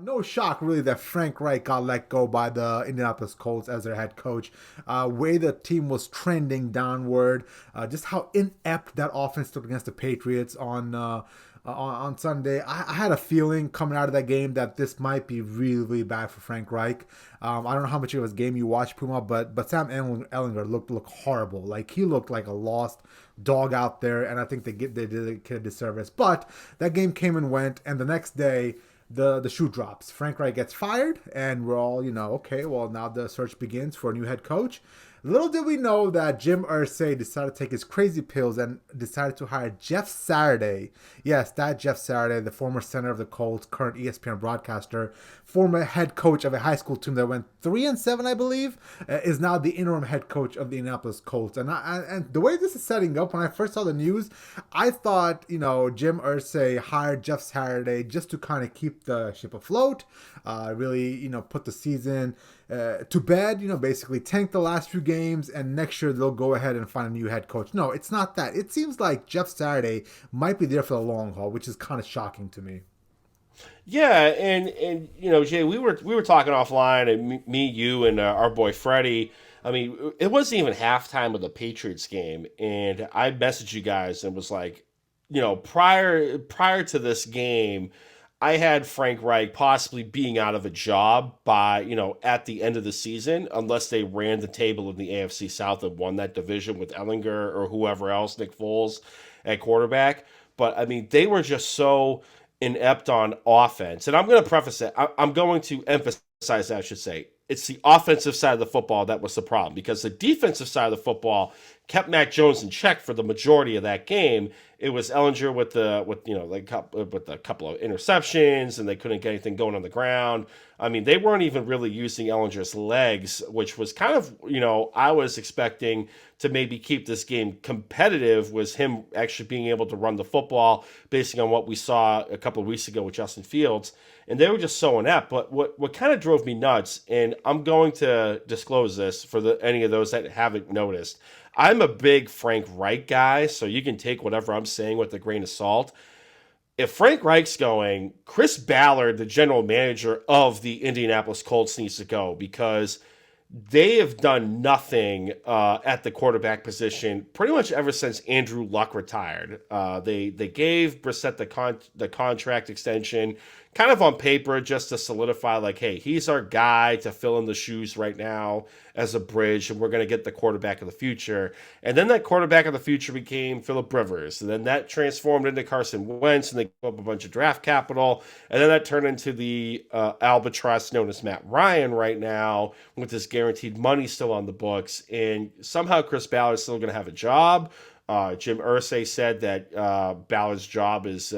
No shock, really, that Frank Reich got let go by the Indianapolis Colts as their head coach. Way the team was trending downward, just how inept that offense looked against the Patriots on Sunday. I had a feeling coming out of that game that this might be really, really bad for Frank Reich. I don't know how much of his game you watched, Puma, but Sam Ellinger looked horrible. Like he looked like a lost dog out there, and I think they did a kid a disservice. But that game came and went, and the next day the shoe drops. Frank Reich gets fired, and we're all, okay, well, now the search begins for a new head coach. Little did we know that Jim Irsay decided to take his crazy pills and decided to hire Jeff Saturday. Yes, that Jeff Saturday, the former center of the Colts, current ESPN broadcaster, former head coach of a high school team that went 3-7, I believe, is now the interim head coach of the Indianapolis Colts. And the way this is setting up, when I first saw the news, I thought, Jim Irsay hired Jeff Saturday just to kind of keep the ship afloat, really, put the season to bed, basically tank the last few games, and next year they'll go ahead and find a new head coach. No, it's not that. It seems like Jeff Saturday might be there for the long haul, which is kind of shocking to me. Yeah, and Jay, we were talking offline, and me, you, and our boy Freddie. I mean, it wasn't even halftime of the Patriots game, and I messaged you guys and was like, prior to this game, I had Frank Reich possibly being out of a job by, at the end of the season, unless they ran the table in the AFC South and won that division with Ellinger or whoever else, Nick Foles at quarterback. But I mean, they were just so inept on offense. And I'm going to preface it. I'm going to emphasize that, I should say. It's the offensive side of the football that was the problem, because the defensive side of the football kept Mac Jones in check for the majority of that game. It was Ellinger with a couple of interceptions, and they couldn't get anything going on the ground. I mean, they weren't even really using Ellinger's legs, which was kind of, I was expecting to maybe keep this game competitive, was him actually being able to run the football based on what we saw a couple of weeks ago with Justin Fields. And they were just so inept. But what kind of drove me nuts, and I'm going to disclose this for any of those that haven't noticed, I'm a big Frank Reich guy, so you can take whatever I'm saying with a grain of salt. If Frank Reich's going, Chris Ballard, the general manager of the Indianapolis Colts, needs to go, because they have done nothing at the quarterback position pretty much ever since Andrew Luck retired. They gave Brissett the contract extension, kind of on paper, just to solidify, like, hey, he's our guy to fill in the shoes right now as a bridge, and we're going to get the quarterback of the future. And then that quarterback of the future became Philip Rivers, and then that transformed into Carson Wentz, and they gave up a bunch of draft capital, and then that turned into the albatross known as Matt Ryan right now, with this guaranteed money still on the books. And somehow Chris Ballard is still going to have a job. Jim Irsay said that Ballard's job is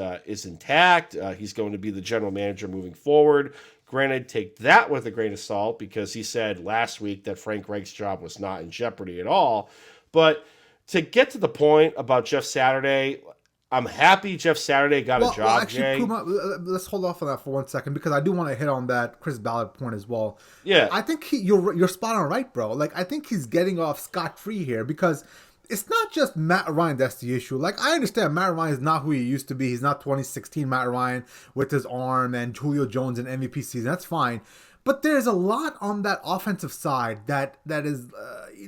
intact. He's going to be the general manager moving forward. Granted, take that with a grain of salt, because he said last week that Frank Reich's job was not in jeopardy at all. But to get to the point about Jeff Saturday, I'm happy Jeff Saturday got a Well, job, actually, Jay. Puma, let's hold off on that for 1 second, because I do want to hit on that Chris Ballard point as well. Yeah, I think you're spot on, right, bro. Like, I think he's getting off scot free here, because it's not just Matt Ryan that's the issue. Like, I understand Matt Ryan is not who he used to be. He's not 2016 Matt Ryan with his arm and Julio Jones in MVP season. That's fine. But there's a lot on that offensive side that is,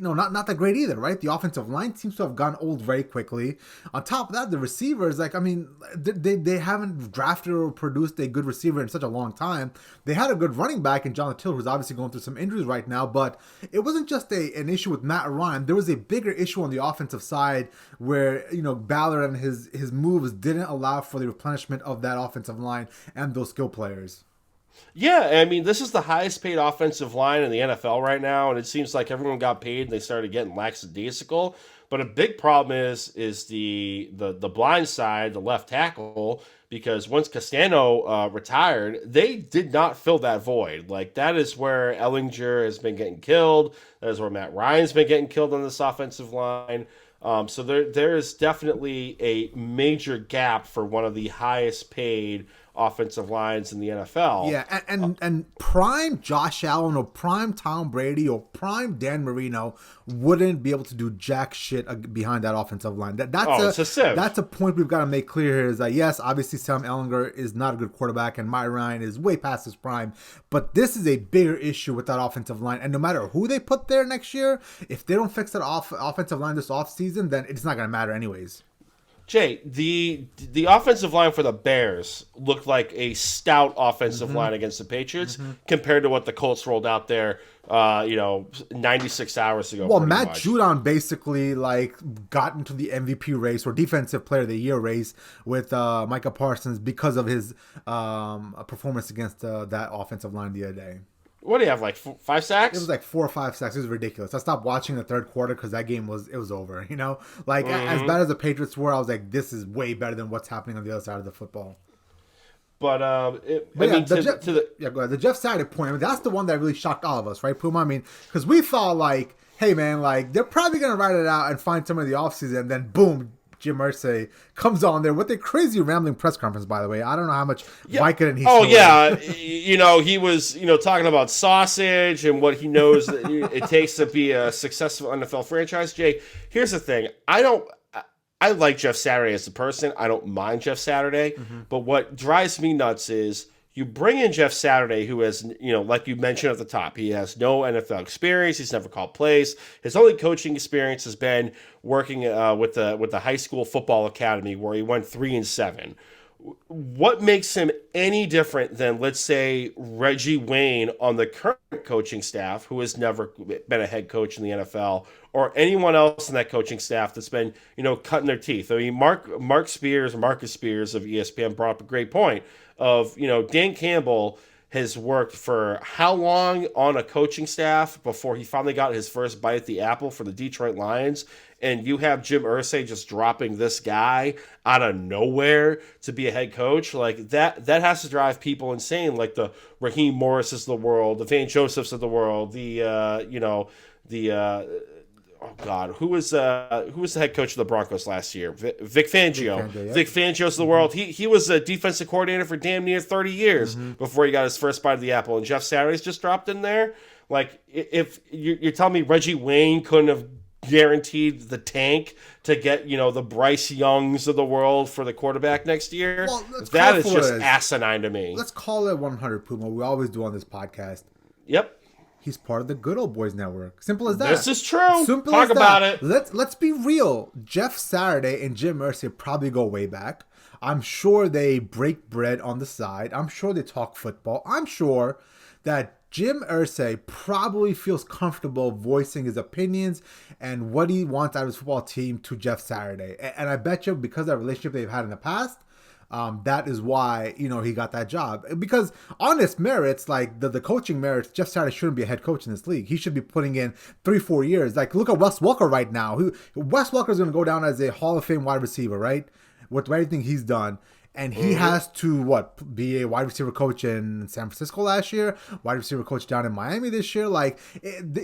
not that great either, right? The offensive line seems to have gone old very quickly. On top of that, the receivers, like, I mean, they haven't drafted or produced a good receiver in such a long time. They had a good running back in Jonathan Till, who's obviously going through some injuries right now, but it wasn't just an issue with Matt Ryan. There was a bigger issue on the offensive side where, Ballard and his moves didn't allow for the replenishment of that offensive line and those skill players. Yeah, I mean, this is the highest paid offensive line in the NFL right now, and it seems like everyone got paid and they started getting lackadaisical. But a big problem is the blind side, the left tackle, because once Castano retired, they did not fill that void. Like, that is where Ellinger has been getting killed. That is where Matt Ryan's been getting killed on this offensive line. So there is definitely a major gap for one of the highest paid offensive lines in the NFL. Yeah, and prime Josh Allen or prime Tom Brady or prime Dan Marino wouldn't be able to do jack shit behind that offensive line. That's a point we've got to make clear here is that, yes, obviously Sam Ehlinger is not a good quarterback and Matt Ryan is way past his prime, but this is a bigger issue with that offensive line. And no matter who they put there next year, if they don't fix that offensive line this offseason, then it's not going to matter anyways. Jay, the offensive line for the Bears looked like a stout offensive line against the Patriots compared to what the Colts rolled out there, 96 hours ago. Well, Matt Judon basically got into the MVP race or Defensive Player of the Year race with Micah Parsons because of his performance against that offensive line the other day. What do you have, 5 sacks? It was 4 or 5 sacks. It was ridiculous. I stopped watching the third quarter because that game was over. As bad as the Patriots were, I was like, this is way better than what's happening on the other side of the football. But the Jeff Saturday point, that's the one that really shocked all of us, right, Puma? I mean, because we thought hey man, they're probably gonna write it out and find some of the offseason, and then boom, Jim Irsay comes on there with a crazy rambling press conference, by the way. I don't know how much Vicodin he he was, talking about sausage and what he knows that it takes to be a successful NFL franchise. Jay, here's the thing. I like Jeff Saturday as a person. I don't mind Jeff Saturday. But what drives me nuts is you bring in Jeff Saturday, who has, like you mentioned at the top, he has no NFL experience. He's never called plays. His only coaching experience has been working with the high school football academy where he went 3-7. What makes him any different than, let's say, Reggie Wayne on the current coaching staff, who has never been a head coach in the NFL, or anyone else in that coaching staff that's been, cutting their teeth? I mean, Marcus Spears of ESPN brought up a great point of, Dan Campbell has worked for how long on a coaching staff before he finally got his first bite at the apple for the Detroit Lions. And you have Jim Irsay just dropping this guy out of nowhere to be a head coach. That has to drive people insane. Like the Raheem Morrises of the world, the Van Josephs of the world, who was the head coach of the Broncos last year? Vic Fangio. Vic Fangio's of the world. He was a defensive coordinator for damn near 30 years before he got his first bite of the apple. And Jeff Saturday's just dropped in there. If you're telling me Reggie Wayne couldn't have guaranteed the tank to get, the Bryce Youngs of the world for the quarterback next year, that is just asinine to me. Let's call it 100, Puma. We always do on this podcast. Yep. He's part of the Good Old Boys Network. Simple as that. This is true. Simple Talk as about that. it. Let's be real. Jeff Saturday and Jim Irsay probably go way back. I'm sure they break bread on the side. I'm sure they talk football. I'm sure that Jim Irsay probably feels comfortable voicing his opinions and what he wants out of his football team to Jeff Saturday. And I bet you because of that relationship they've had in the past, that is why, he got that job. Because on its merits, the coaching merits, Jeff Saturday shouldn't be a head coach in this league. He should be putting in 3-4 years. Look at Wes Welker right now. Wes Welker is going to go down as a Hall of Fame wide receiver, right? With everything he's done. And he has to, be a wide receiver coach in San Francisco last year, wide receiver coach down in Miami this year.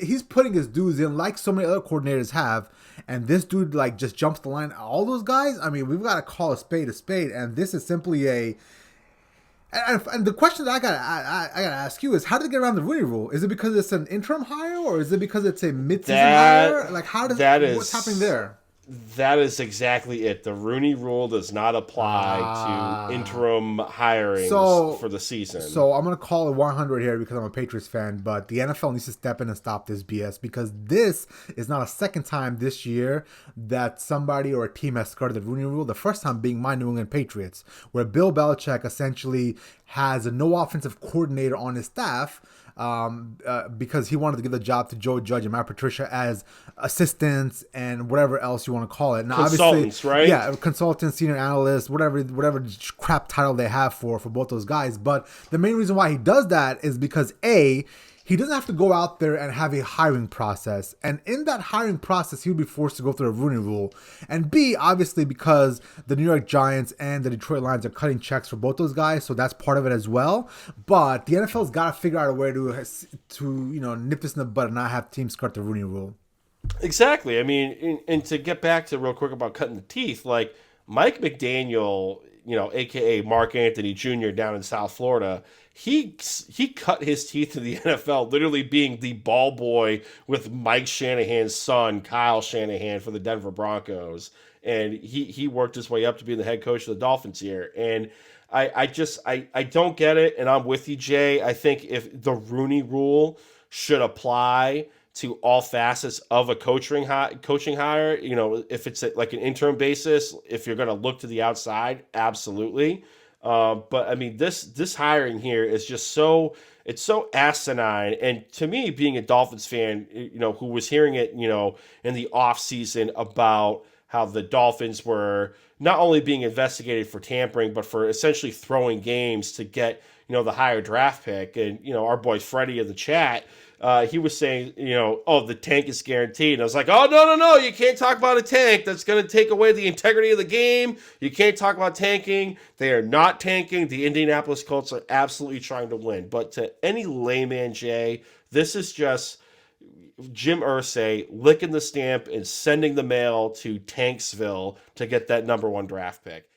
He's putting his dudes in like so many other coordinators have. And this dude, just jumps the line. All those guys, I mean, we've got to call a spade. And this is simply and the question that I gotta ask you is, how did they get around the Rooney Rule? Is it because it's an interim hire, or is it because it's a mid-season hire? What's happening there? That is exactly it. The Rooney Rule does not apply to interim hirings for the season. So I'm going to call it 100 here because I'm a Patriots fan, but the NFL needs to step in and stop this BS, because this is not a second time this year that somebody or a team has skirted the Rooney Rule. The first time being my New England Patriots, where Bill Belichick essentially has no offensive coordinator on his staff, because he wanted to give the job to Joe Judge and Matt Patricia as assistants and whatever else you want to call it. Now, consultants, right? Yeah, consultants, senior analysts, whatever crap title they have for both those guys. But the main reason why he does that is because he doesn't have to go out there and have a hiring process. And in that hiring process, he would be forced to go through a Rooney Rule. And B, obviously, because the New York Giants and the Detroit Lions are cutting checks for both those guys, so that's part of it as well. But the NFL's got to figure out a way to nip this in the bud and not have teams cut the Rooney Rule. Exactly. I mean, and to get back to real quick about cutting the teeth, Mike McDaniel, AKA Mark Anthony Jr. down in South Florida, he cut his teeth in the NFL, literally being the ball boy with Mike Shanahan's son, Kyle Shanahan, for the Denver Broncos. And he worked his way up to being the head coach of the Dolphins here. And I don't get it, and I'm with you, Jay. I think if the Rooney Rule should apply to all facets of a coaching hire, if it's like an interim basis, if you're going to look to the outside, absolutely. But I mean, this hiring here is just it's so asinine. And to me, being a Dolphins fan, who was hearing it, in the off season about how the Dolphins were not only being investigated for tampering, but for essentially throwing games to get, the higher draft pick. And, our boy Freddie in the chat, he was saying, oh, the tank is guaranteed. And I was like, oh, no, you can't talk about a tank. That's going to take away the integrity of the game. You can't talk about tanking. They are not tanking. The Indianapolis Colts are absolutely trying to win. But to any layman, Jay, this is just Jim Irsay licking the stamp and sending the mail to Tanksville to get that number 1 draft pick.